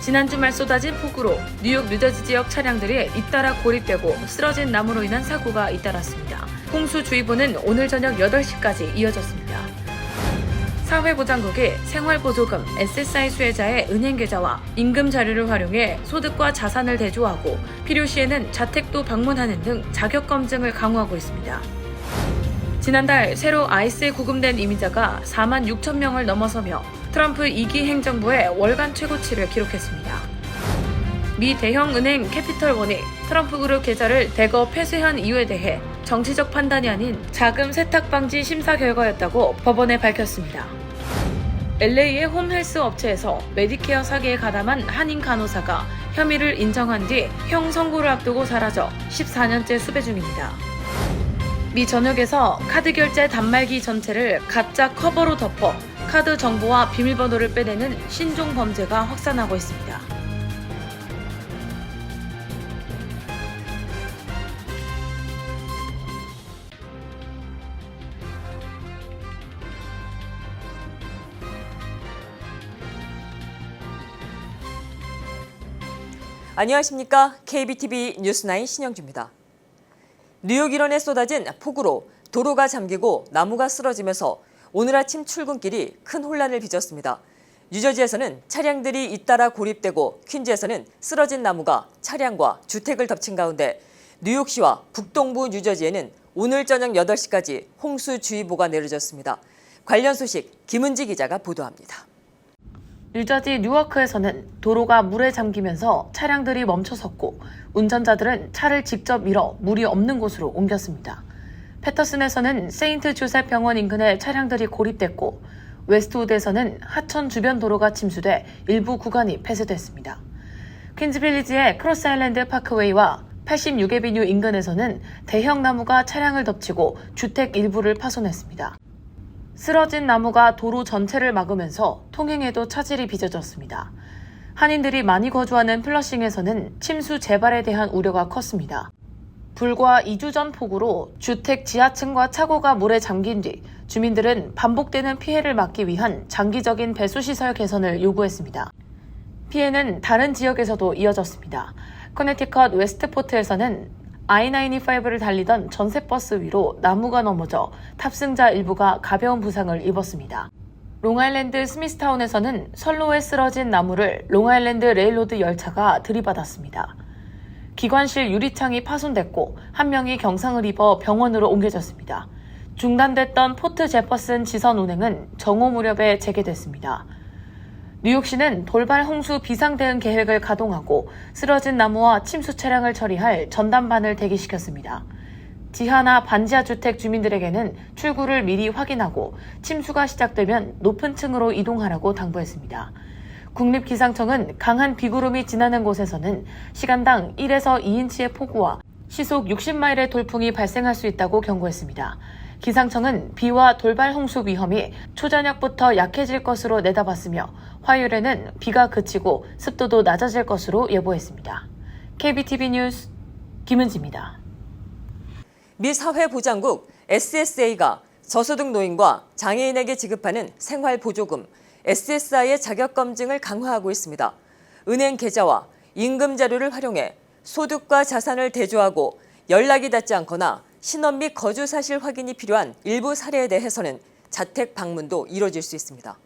지난 주말 쏟아진 폭우로 뉴욕, 뉴저지 지역 차량들이 잇따라 고립되고 쓰러진 나무로 인한 사고가 잇따랐습니다. 홍수주의보는 오늘 저녁 8시까지 이어졌습니다. 사회보장국이 생활보조금 SSI 수혜자의 은행 계좌와 임금 자료를 활용해 소득과 자산을 대조하고 필요시에는 자택도 방문하는 등 자격검증을 강화하고 있습니다. 지난달 새로 아이스에 구금된 이민자가 4만 6천 명을 넘어서며 트럼프 2기 행정부의 월간 최고치를 기록했습니다. 미 대형 은행 캐피털원이 트럼프 그룹 계좌를 대거 폐쇄한 이유에 대해 정치적 판단이 아닌 자금 세탁 방지 심사 결과였다고 법원에 밝혔습니다. LA의 홈헬스 업체에서 메디케어 사기에 가담한 한인 간호사가 혐의를 인정한 뒤 형 선고를 앞두고 사라져 14년째 수배 중입니다. 미 전역에서 카드 결제 단말기 전체를 가짜 커버로 덮어 카드 정보와 비밀번호를 빼내는 신종 범죄가 확산하고 있습니다. 안녕하십니까? KBTV 뉴스9 신영주입니다. 뉴욕 일원에 쏟아진 폭우로 도로가 잠기고 나무가 쓰러지면서 오늘 아침 출근길이 큰 혼란을 빚었습니다. 뉴저지에서는 차량들이 잇따라 고립되고 퀸즈에서는 쓰러진 나무가 차량과 주택을 덮친 가운데 뉴욕시와 북동부 뉴저지에는 오늘 저녁 8시까지 홍수주의보가 내려졌습니다. 관련 소식 김은지 기자가 보도합니다. 뉴저지 뉴워크에서는 도로가 물에 잠기면서 차량들이 멈춰섰고 운전자들은 차를 직접 밀어 물이 없는 곳으로 옮겼습니다. 패터슨에서는 세인트 조셉 병원 인근에 차량들이 고립됐고 웨스트우드에서는 하천 주변 도로가 침수돼 일부 구간이 폐쇄됐습니다. 퀸즈빌리지의 크로스아일랜드 파크웨이와 86에비뉴 인근에서는 대형 나무가 차량을 덮치고 주택 일부를 파손했습니다. 쓰러진 나무가 도로 전체를 막으면서 통행에도 차질이 빚어졌습니다. 한인들이 많이 거주하는 플러싱에서는 침수 재발에 대한 우려가 컸습니다. 불과 2주 전 폭우로 주택 지하층과 차고가 물에 잠긴 뒤 주민들은 반복되는 피해를 막기 위한 장기적인 배수시설 개선을 요구했습니다. 피해는 다른 지역에서도 이어졌습니다. 커네티컷 웨스트포트에서는 I-95를 달리던 전세버스 위로 나무가 넘어져 탑승자 일부가 가벼운 부상을 입었습니다. 롱아일랜드 스미스타운에서는 선로에 쓰러진 나무를 롱아일랜드 레일로드 열차가 들이받았습니다. 기관실 유리창이 파손됐고 한 명이 경상을 입어 병원으로 옮겨졌습니다. 중단됐던 포트 제퍼슨 지선 운행은 정오 무렵에 재개됐습니다. 뉴욕시는 돌발 홍수 비상 대응 계획을 가동하고 쓰러진 나무와 침수 차량을 처리할 전담반을 대기시켰습니다. 지하나 반지하 주택 주민들에게는 출구를 미리 확인하고 침수가 시작되면 높은 층으로 이동하라고 당부했습니다. 국립기상청은 강한 비구름이 지나는 곳에서는 시간당 1에서 2인치의 폭우와 시속 60마일의 돌풍이 발생할 수 있다고 경고했습니다. 기상청은 비와 돌발 홍수 위험이 초저녁부터 약해질 것으로 내다봤으며 화요일에는 비가 그치고 습도도 낮아질 것으로 예보했습니다. KBTV 뉴스 김은지입니다. 미 사회보장국 SSA가 저소득 노인과 장애인에게 지급하는 생활보조금 SSI의 자격검증을 강화하고 있습니다. 은행 계좌와 임금 자료를 활용해 소득과 자산을 대조하고 연락이 닿지 않거나 신원 및 거주 사실 확인이 필요한 일부 사례에 대해서는 자택 방문도 이뤄질 수 있습니다.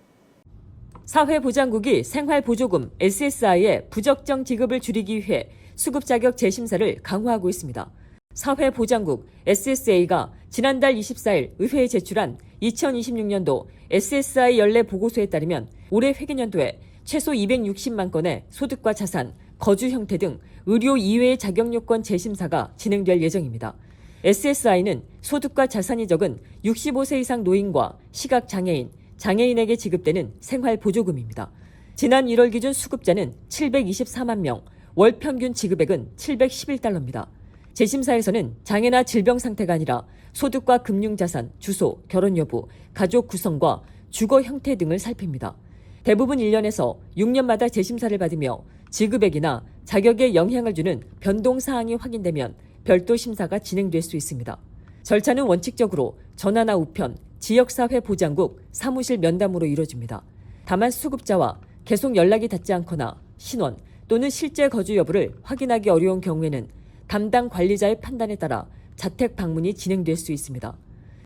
사회보장국이 생활보조금 SSI의 부적정 지급을 줄이기 위해 수급 자격 재심사를 강화하고 있습니다. 사회보장국 SSA가 지난달 24일 의회에 제출한 2026년도 SSI 연례 보고서에 따르면 올해 회계연도에 최소 260만 건의 소득과 자산, 거주 형태 등 의료 이외의 자격 요건 재심사가 진행될 예정입니다. SSI는 소득과 자산이 적은 65세 이상 노인과 시각장애인, 장애인에게 지급되는 생활보조금입니다. 지난 1월 기준 수급자는 724만 명, 월 평균 지급액은 711달러입니다. 재심사에서는 장애나 질병 상태가 아니라 소득과 금융자산, 주소, 결혼 여부, 가족 구성과 주거 형태 등을 살핍니다. 대부분 1년에서 6년마다 재심사를 받으며 지급액이나 자격에 영향을 주는 변동사항이 확인되면 별도 심사가 진행될 수 있습니다. 절차는 원칙적으로 전화나 우편, 지역사회보장국 사무실 면담으로 이루어집니다. 다만 수급자와 계속 연락이 닿지 않거나 신원 또는 실제 거주 여부를 확인하기 어려운 경우에는 담당 관리자의 판단에 따라 자택 방문이 진행될 수 있습니다.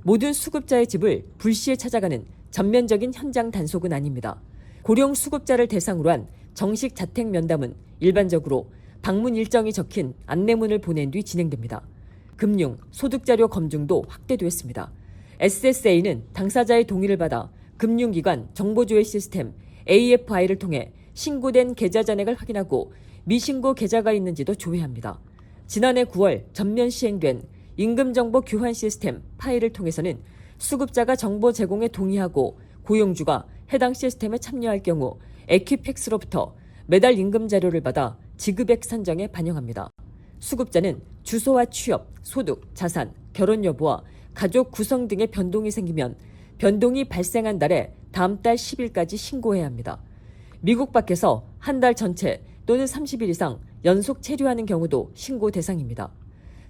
모든 수급자의 집을 불시에 찾아가는 전면적인 현장 단속은 아닙니다. 고령 수급자를 대상으로 한 정식 자택 면담은 일반적으로 방문 일정이 적힌 안내문을 보낸 뒤 진행됩니다. 금융, 소득자료 검증도 확대됐습니다. SSA는 당사자의 동의를 받아 금융기관 정보조회 시스템 AFI를 통해 신고된 계좌 잔액을 확인하고 미신고 계좌가 있는지도 조회합니다. 지난해 9월 전면 시행된 임금정보 교환 시스템 파일을 통해서는 수급자가 정보 제공에 동의하고 고용주가 해당 시스템에 참여할 경우 에퀴팩스로부터 매달 임금 자료를 받아 지급액 산정에 반영합니다. 수급자는 주소와 취업, 소득, 자산, 결혼 여부와 가족 구성 등의 변동이 생기면 변동이 발생한 달에 다음 달 10일까지 신고해야 합니다. 미국 밖에서 한 달 전체 또는 30일 이상 연속 체류하는 경우도 신고 대상입니다.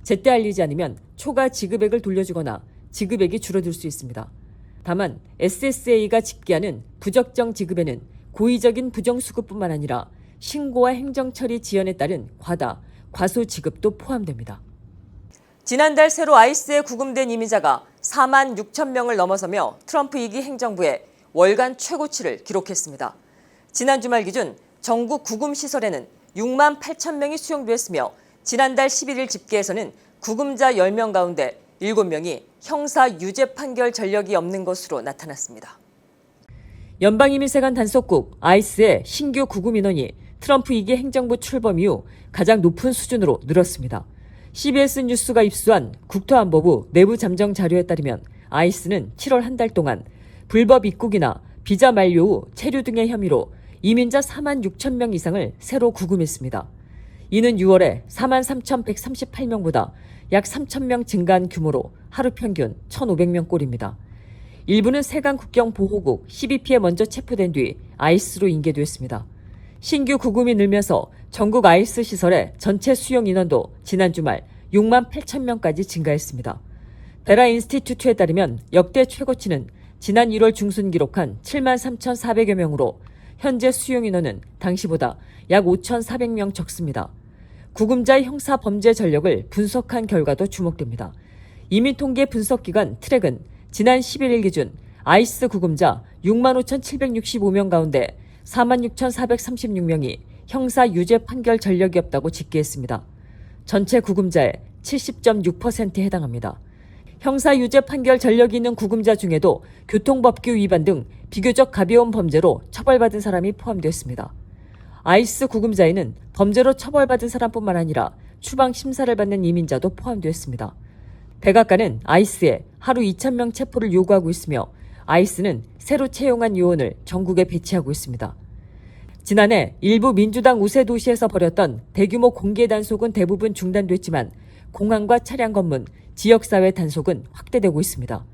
제때 알리지 않으면 초과 지급액을 돌려주거나 지급액이 줄어들 수 있습니다. 다만 SSA가 집계하는 부적정 지급에는 고의적인 부정수급뿐만 아니라 신고와 행정처리 지연에 따른 과다, 과소 지급도 포함됩니다. 지난달 새로 아이스에 구금된 이민자가 4만 6천 명을 넘어서며 트럼프 2기 행정부의 월간 최고치를 기록했습니다. 지난 주말 기준 전국 구금 시설에는 6만 8천 명이 수용됐으며 지난달 11일 집계에서는 구금자 10명 가운데 7명이 형사 유죄 판결 전력이 없는 것으로 나타났습니다. 연방이민세관 단속국 아이스의 신규 구금 인원이 트럼프 2기 행정부 출범 이후 가장 높은 수준으로 늘었습니다. CBS 뉴스가 입수한 국토안보부 내부 잠정 자료에 따르면 아이스는 7월 한 달 동안 불법 입국이나 비자 만료 후 체류 등의 혐의로 이민자 4만 6천 명 이상을 새로 구금했습니다. 이는 6월에 4만 3,138명보다 약 3천 명 증가한 규모로 하루 평균 1,500명 꼴입니다. 일부는 세관 국경 보호국 CBP에 먼저 체포된 뒤 아이스로 인계됐습니다. 신규 구금이 늘면서 전국 아이스 시설의 전체 수용 인원도 지난 주말 6만 8천 명까지 증가했습니다. 베라 인스티튜트에 따르면 역대 최고치는 지난 1월 중순 기록한 7만 3,400여 명으로 현재 수용 인원은 당시보다 약 5,400명 적습니다. 구금자의 형사 범죄 전력을 분석한 결과도 주목됩니다. 이민통계 분석기관 트랙은 지난 11일 기준 아이스 구금자 6만 5,765명 가운데 4만 6,436명이 형사 유죄 판결 전력이 없다고 집계했습니다. 전체 구금자의 70.6%에 해당합니다. 형사 유죄 판결 전력이 있는 구금자 중에도 교통법규 위반 등 비교적 가벼운 범죄로 처벌받은 사람이 포함되었습니다. 아이스 구금자에는 범죄로 처벌받은 사람뿐만 아니라 추방 심사를 받는 이민자도 포함되었습니다. 백악관은 아이스에 하루 2,000명 체포를 요구하고 있으며 아이스는 새로 채용한 요원을 전국에 배치하고 있습니다. 지난해 일부 민주당 우세 도시에서 벌였던 대규모 공개 단속은 대부분 중단됐지만 공항과 차량 검문, 지역사회 단속은 확대되고 있습니다.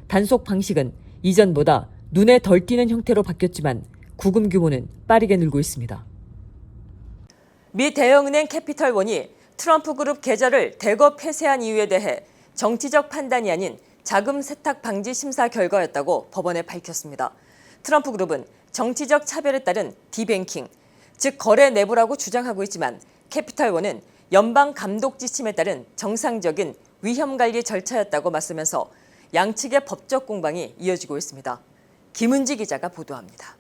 단속 방식은 이전보다 눈에 덜 띄는 형태로 바뀌었지만 구금 규모는 빠르게 늘고 있습니다. 미 대형은행 캐피털원이 트럼프 그룹 계좌를 대거 폐쇄한 이유에 대해 정치적 판단이 아닌 자금 세탁 방지 심사 결과였다고 법원에 밝혔습니다. 트럼프 그룹은 정치적 차별에 따른 디뱅킹, 즉 거래 내부라고 주장하고 있지만 캐피털원은 연방 감독 지침에 따른 정상적인 위험 관리 절차였다고 맞서면서 양측의 법적 공방이 이어지고 있습니다. 김은지 기자가 보도합니다.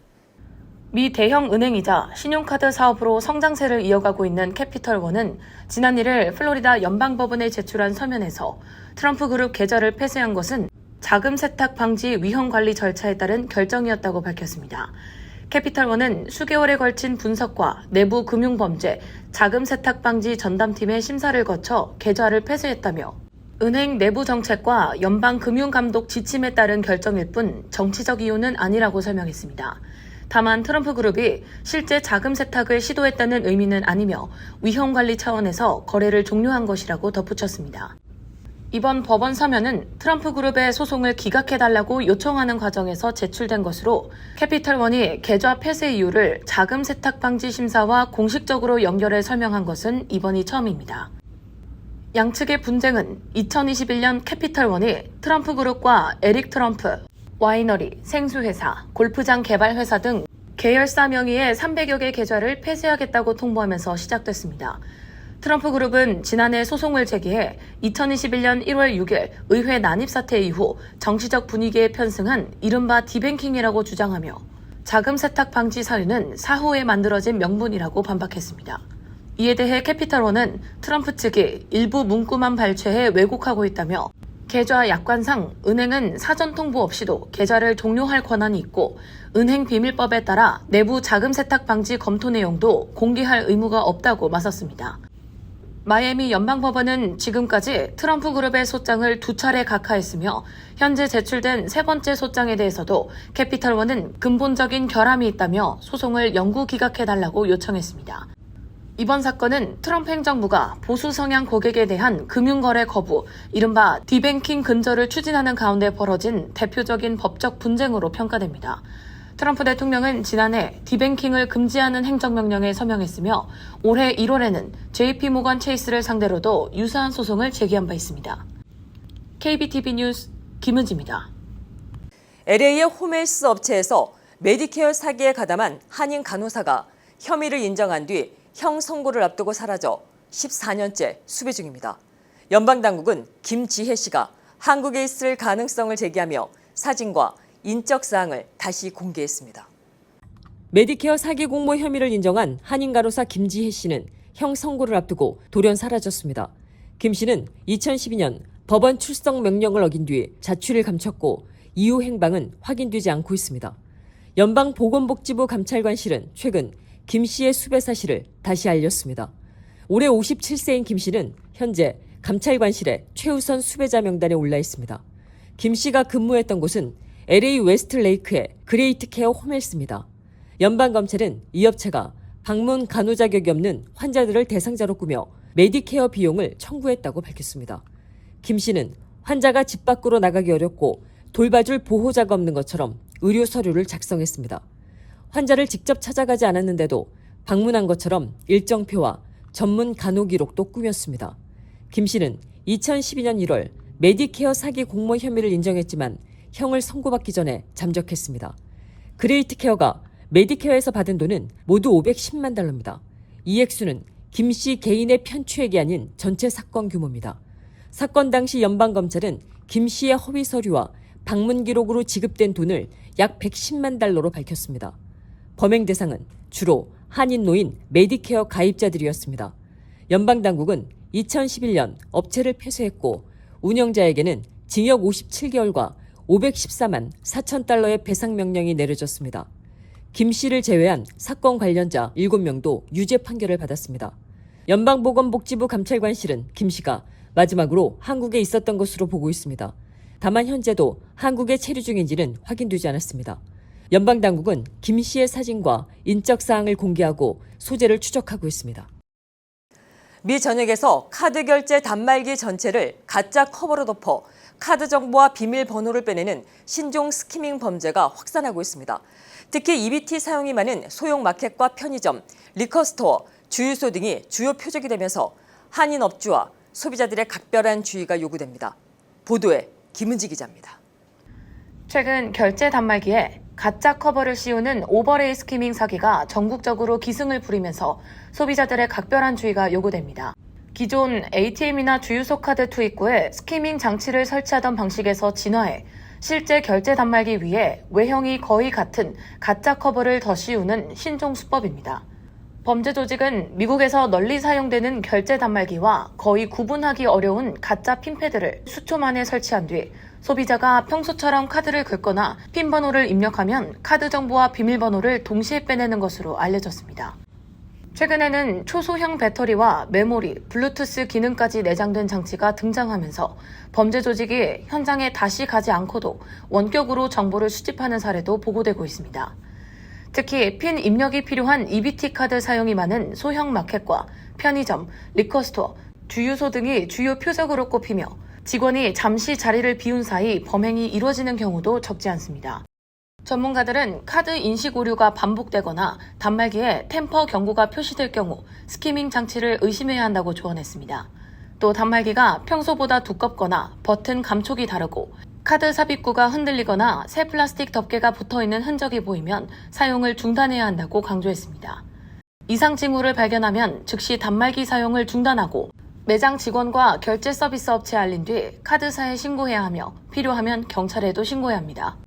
미 대형 은행이자 신용카드 사업으로 성장세를 이어가고 있는 캐피털원은 지난 1일 플로리다 연방법원에 제출한 서면에서 트럼프 그룹 계좌를 폐쇄한 것은 자금 세탁 방지 위험 관리 절차에 따른 결정이었다고 밝혔습니다. 캐피털원은 수개월에 걸친 분석과 내부 금융범죄, 자금 세탁 방지 전담팀의 심사를 거쳐 계좌를 폐쇄했다며 은행 내부 정책과 연방금융감독 지침에 따른 결정일 뿐 정치적 이유는 아니라고 설명했습니다. 다만 트럼프 그룹이 실제 자금 세탁을 시도했다는 의미는 아니며 위험 관리 차원에서 거래를 종료한 것이라고 덧붙였습니다. 이번 법원 서면은 트럼프 그룹의 소송을 기각해달라고 요청하는 과정에서 제출된 것으로 캐피털원이 계좌 폐쇄 이유를 자금 세탁 방지 심사와 공식적으로 연결해 설명한 것은 이번이 처음입니다. 양측의 분쟁은 2021년 캐피털원이 트럼프 그룹과 에릭 트럼프, 와이너리, 생수회사, 골프장 개발회사 등 계열사 명의의 300여 개 계좌를 폐쇄하겠다고 통보하면서 시작됐습니다. 트럼프 그룹은 지난해 소송을 제기해 2021년 1월 6일 의회 난입 사태 이후 정치적 분위기에 편승한 이른바 디뱅킹이라고 주장하며 자금 세탁 방지 사유는 사후에 만들어진 명분이라고 반박했습니다. 이에 대해 캐피털원은 트럼프 측이 일부 문구만 발췌해 왜곡하고 있다며 계좌 약관상 은행은 사전 통보 없이도 계좌를 종료할 권한이 있고 은행 비밀법에 따라 내부 자금 세탁 방지 검토 내용도 공개할 의무가 없다고 맞섰습니다. 마이애미 연방법원은 지금까지 트럼프 그룹의 소장을 2차례 각하했으며 현재 제출된 세 번째 소장에 대해서도 캐피털원은 근본적인 결함이 있다며 소송을 영구 기각해달라고 요청했습니다. 이번 사건은 트럼프 행정부가 보수 성향 고객에 대한 금융거래 거부, 이른바 디뱅킹 근절을 추진하는 가운데 벌어진 대표적인 법적 분쟁으로 평가됩니다. 트럼프 대통령은 지난해 디뱅킹을 금지하는 행정명령에 서명했으며 올해 1월에는 JP모건 체이스를 상대로도 유사한 소송을 제기한 바 있습니다. KBTV 뉴스 김은지입니다. LA의 홈헬스 업체에서 메디케어 사기에 가담한 한인 간호사가 혐의를 인정한 뒤 형 선고를 앞두고 사라져 14년째 수배 중입니다. 연방당국은 김지혜 씨가 한국에 있을 가능성을 제기하며 사진과 인적 사항을 다시 공개했습니다. 메디케어 사기 공모 혐의를 인정한 한인 간호사 김지혜 씨는 형 선고를 앞두고 돌연 사라졌습니다. 김 씨는 2012년 법원 출석 명령을 어긴 뒤 자취를 감췄고 이후 행방은 확인되지 않고 있습니다. 연방보건복지부 감찰관실은 최근 김 씨의 수배 사실을 다시 알렸습니다. 올해 57세인 김 씨는 현재 감찰관실의 최우선 수배자 명단에 올라 있습니다. 김 씨가 근무했던 곳은 LA 웨스트레이크의 그레이트 케어 홈헬스입니다. 연방검찰은 이 업체가 방문 간호 자격이 없는 환자들을 대상자로 꾸며 메디케어 비용을 청구했다고 밝혔습니다. 김 씨는 환자가 집 밖으로 나가기 어렵고 돌봐줄 보호자가 없는 것처럼 의료 서류를 작성했습니다. 환자를 직접 찾아가지 않았는데도 방문한 것처럼 일정표와 전문 간호 기록도 꾸몄습니다. 김 씨는 2012년 1월 메디케어 사기 공모 혐의를 인정했지만 형을 선고받기 전에 잠적했습니다. 그레이트 케어가 메디케어에서 받은 돈은 모두 510만 달러입니다. 이 액수는 김 씨 개인의 편취액이 아닌 전체 사건 규모입니다. 사건 당시 연방검찰은 김 씨의 허위 서류와 방문 기록으로 지급된 돈을 약 110만 달러로 밝혔습니다. 범행 대상은 주로 한인 노인 메디케어 가입자들이었습니다. 연방당국은 2011년 업체를 폐쇄했고 운영자에게는 징역 57개월과 514만 4천 달러의 배상 명령이 내려졌습니다. 김 씨를 제외한 사건 관련자 7명도 유죄 판결을 받았습니다. 연방보건복지부 감찰관실은 김 씨가 마지막으로 한국에 있었던 것으로 보고 있습니다. 다만 현재도 한국에 체류 중인지는 확인되지 않았습니다. 연방당국은 김 씨의 사진과 인적 사항을 공개하고 소재를 추적하고 있습니다. 미 전역에서 카드 결제 단말기 전체를 가짜 커버로 덮어 카드 정보와 비밀번호를 빼내는 신종 스키밍 범죄가 확산하고 있습니다. 특히 EBT 사용이 많은 소형 마켓과 편의점, 리커스토어, 주유소 등이 주요 표적이 되면서 한인 업주와 소비자들의 각별한 주의가 요구됩니다. 보도에 김은지 기자입니다. 최근 결제 단말기에 가짜 커버를 씌우는 오버레이 스키밍 사기가 전국적으로 기승을 부리면서 소비자들의 각별한 주의가 요구됩니다. 기존 ATM이나 주유소 카드 투입구에 스키밍 장치를 설치하던 방식에서 진화해 실제 결제 단말기 위에 외형이 거의 같은 가짜 커버를 더 씌우는 신종 수법입니다. 범죄 조직은 미국에서 널리 사용되는 결제 단말기와 거의 구분하기 어려운 가짜 핀패드를 수초 만에 설치한 뒤 소비자가 평소처럼 카드를 긁거나 핀 번호를 입력하면 카드 정보와 비밀번호를 동시에 빼내는 것으로 알려졌습니다. 최근에는 초소형 배터리와 메모리, 블루투스 기능까지 내장된 장치가 등장하면서 범죄 조직이 현장에 다시 가지 않고도 원격으로 정보를 수집하는 사례도 보고되고 있습니다. 특히 핀 입력이 필요한 EBT 카드 사용이 많은 소형 마켓과 편의점, 리커스토어, 주유소 등이 주요 표적으로 꼽히며 직원이 잠시 자리를 비운 사이 범행이 이루어지는 경우도 적지 않습니다. 전문가들은 카드 인식 오류가 반복되거나 단말기에 템퍼 경고가 표시될 경우 스키밍 장치를 의심해야 한다고 조언했습니다. 또 단말기가 평소보다 두껍거나 버튼 감촉이 다르고 카드 삽입구가 흔들리거나 새 플라스틱 덮개가 붙어있는 흔적이 보이면 사용을 중단해야 한다고 강조했습니다. 이상 징후를 발견하면 즉시 단말기 사용을 중단하고 매장 직원과 결제 서비스 업체에 알린 뒤 카드사에 신고해야 하며 필요하면 경찰에도 신고해야 합니다.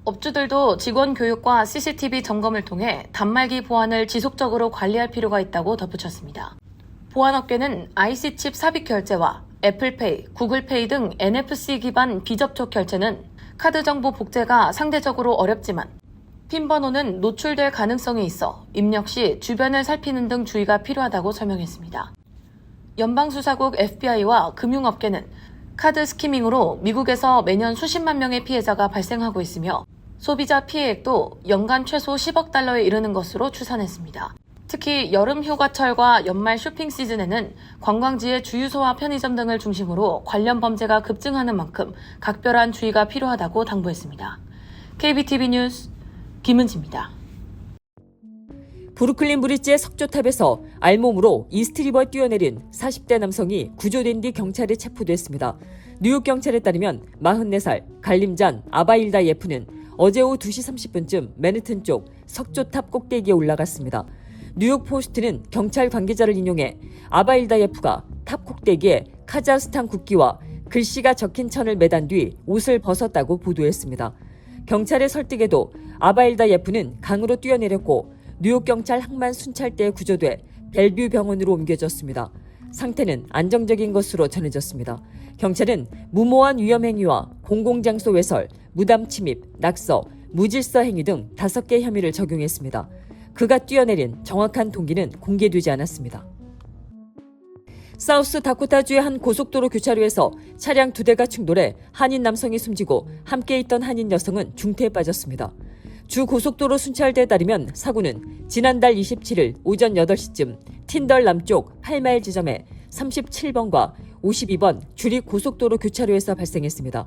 업주들도 직원 교육과 CCTV 점검을 통해 단말기 보안을 지속적으로 관리할 필요가 있다고 덧붙였습니다. 보안업계는 IC 칩 삽입 결제와 애플페이, 구글페이 등 NFC 기반 비접촉 결제는 카드 정보 복제가 상대적으로 어렵지만 핀 번호는 노출될 가능성이 있어 입력 시 주변을 살피는 등 주의가 필요하다고 설명했습니다. 연방수사국 FBI와 금융업계는 카드 스키밍으로 미국에서 매년 수십만 명의 피해자가 발생하고 있으며 소비자 피해액도 연간 최소 10억 달러에 이르는 것으로 추산했습니다. 특히 여름 휴가철과 연말 쇼핑 시즌에는 관광지의 주유소와 편의점 등을 중심으로 관련 범죄가 급증하는 만큼 각별한 주의가 필요하다고 당부했습니다. KBTV 뉴스 김은지입니다. 브루클린 브릿지의 석조탑에서 알몸으로 이스트리버에 뛰어내린 40대 남성이 구조된 뒤 경찰에 체포됐습니다. 뉴욕 경찰에 따르면 44살 갈림잔 아바일다 예프는 어제 오후 2시 30분쯤 맨해튼 쪽 석조탑 꼭대기에 올라갔습니다. 뉴욕 포스트는 경찰 관계자를 인용해 아바일다 예프가 탑 꼭대기에 카자흐스탄 국기와 글씨가 적힌 천을 매단 뒤 옷을 벗었다고 보도했습니다. 경찰의 설득에도 아바일다 예프는 강으로 뛰어내렸고 뉴욕 경찰 항만 순찰대에 구조돼 벨뷰 병원으로 옮겨졌습니다. 상태는 안정적인 것으로 전해졌습니다. 경찰은 무모한 위험 행위와 공공장소 외설, 무담 침입, 낙서, 무질서 행위 등 5개 혐의를 적용했습니다. 그가 뛰어내린 정확한 동기는 공개되지 않았습니다. 사우스 다코타주의 한 고속도로 교차로에서 차량 2대가 충돌해 한인 남성이 숨지고 함께 있던 한인 여성은 중태에 빠졌습니다. 주 고속도로 순찰대에 따르면 사고는 지난달 27일 오전 8시쯤 틴덜 남쪽 8마일 지점에 37번과 52번 주립 고속도로 교차로에서 발생했습니다.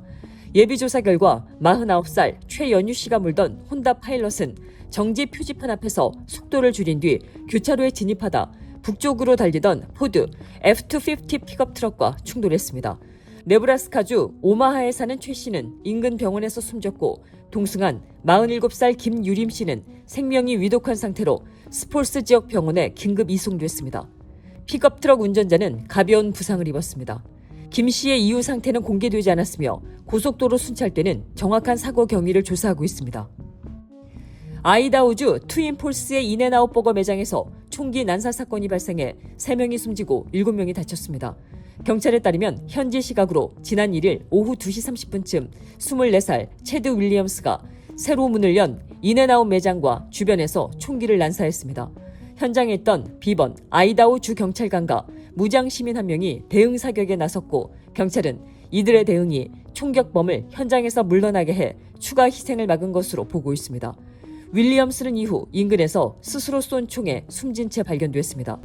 예비조사 결과 49살 최연유 씨가 몰던 혼다 파일럿은 정지 표지판 앞에서 속도를 줄인 뒤 교차로에 진입하다 북쪽으로 달리던 포드 F-250 픽업 트럭과 충돌했습니다. 네브라스카주 오마하에 사는 최 씨는 인근 병원에서 숨졌고 동승한 47살 김유림 씨는 생명이 위독한 상태로 스폴스 지역 병원에 긴급 이송됐습니다. 픽업 트럭 운전자는 가벼운 부상을 입었습니다. 김 씨의 이후 상태는 공개되지 않았으며 고속도로 순찰대는 정확한 사고 경위를 조사하고 있습니다. 아이다호주 트윈폴스의 인앤아웃 버거 매장에서 총기 난사 사건이 발생해 3명이 숨지고 7명이 다쳤습니다. 경찰에 따르면 현지 시각으로 지난 1일 오후 2시 30분쯤 24살 체드 윌리엄스가 새로 문을 연 인앤아웃 매장과 주변에서 총기를 난사했습니다. 현장에 있던 비번 아이다호 주 경찰관과 무장 시민 한 명이 대응 사격에 나섰고 경찰은 이들의 대응이 총격범을 현장에서 물러나게 해 추가 희생을 막은 것으로 보고 있습니다. 윌리엄스는 이후 인근에서 스스로 쏜 총에 숨진 채 발견됐습니다.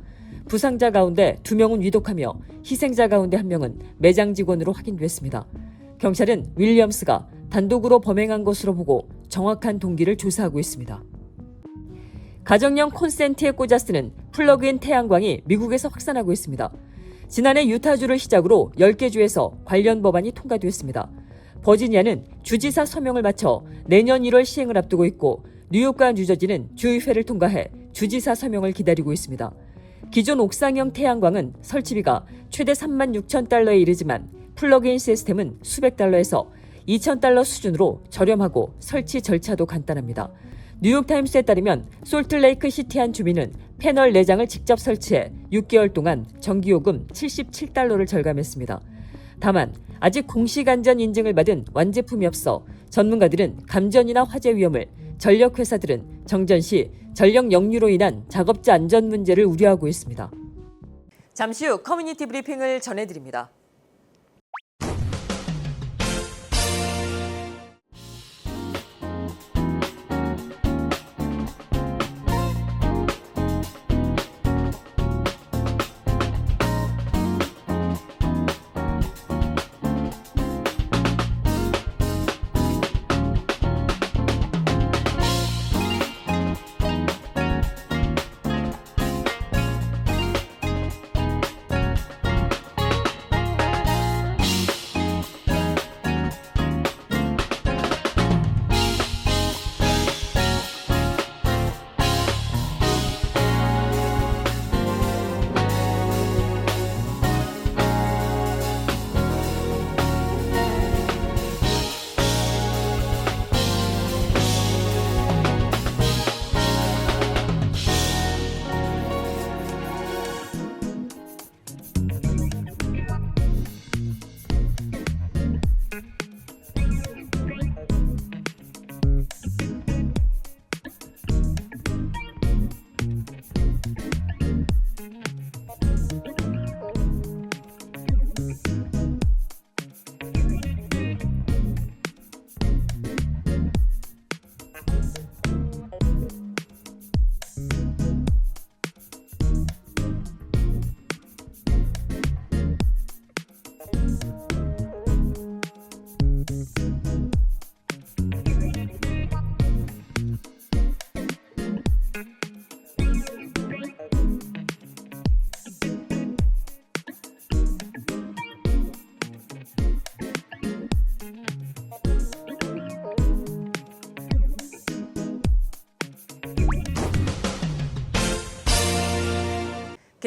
부상자 가운데 2명은 위독하며 희생자 가운데 1명은 매장 직원으로 확인됐습니다. 경찰은 윌리엄스가 단독으로 범행한 것으로 보고 정확한 동기를 조사하고 있습니다. 가정용 콘센트에 꽂아 쓰는 플러그인 태양광이 미국에서 확산하고 있습니다. 지난해 유타주를 시작으로 10개 주에서 관련 법안이 통과됐습니다. 버지니아는 주지사 서명을 마쳐 내년 1월 시행을 앞두고 있고 뉴욕과 뉴저지는 주의회를 통과해 주지사 서명을 기다리고 있습니다. 기존 옥상형 태양광은 설치비가 최대 36,000달러에 이르지만 플러그인 시스템은 수백 달러에서 2,000달러 수준으로 저렴하고 설치 절차도 간단합니다. 뉴욕타임스에 따르면 솔트레이크 시티 한 주민은 패널 4장을 직접 설치해 6개월 동안 전기요금 77달러를 절감했습니다. 다만 아직 공식 안전 인증을 받은 완제품이 없어 전문가들은 감전이나 화재 위험을, 전력회사들은 정전 시 전력 역류로 인한 작업자 안전 문제를 우려하고 있습니다. 잠시 후 커뮤니티 브리핑을 전해드립니다.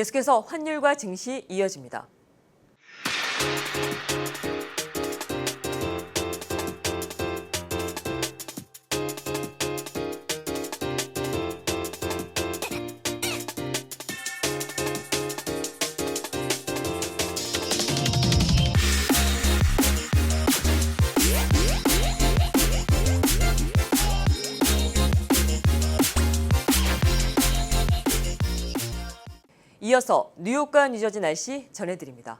계속해서 환율과 증시 이어집니다. 이어서 뉴욕과 뉴저지 날씨 전해드립니다.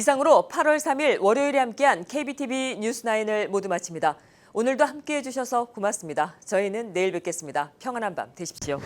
이상으로 8월 3일 월요일에 함께한 KBTV 뉴스9을 모두 마칩니다. 오늘도 함께해 주셔서 고맙습니다. 저희는 내일 뵙겠습니다. 평안한 밤 되십시오.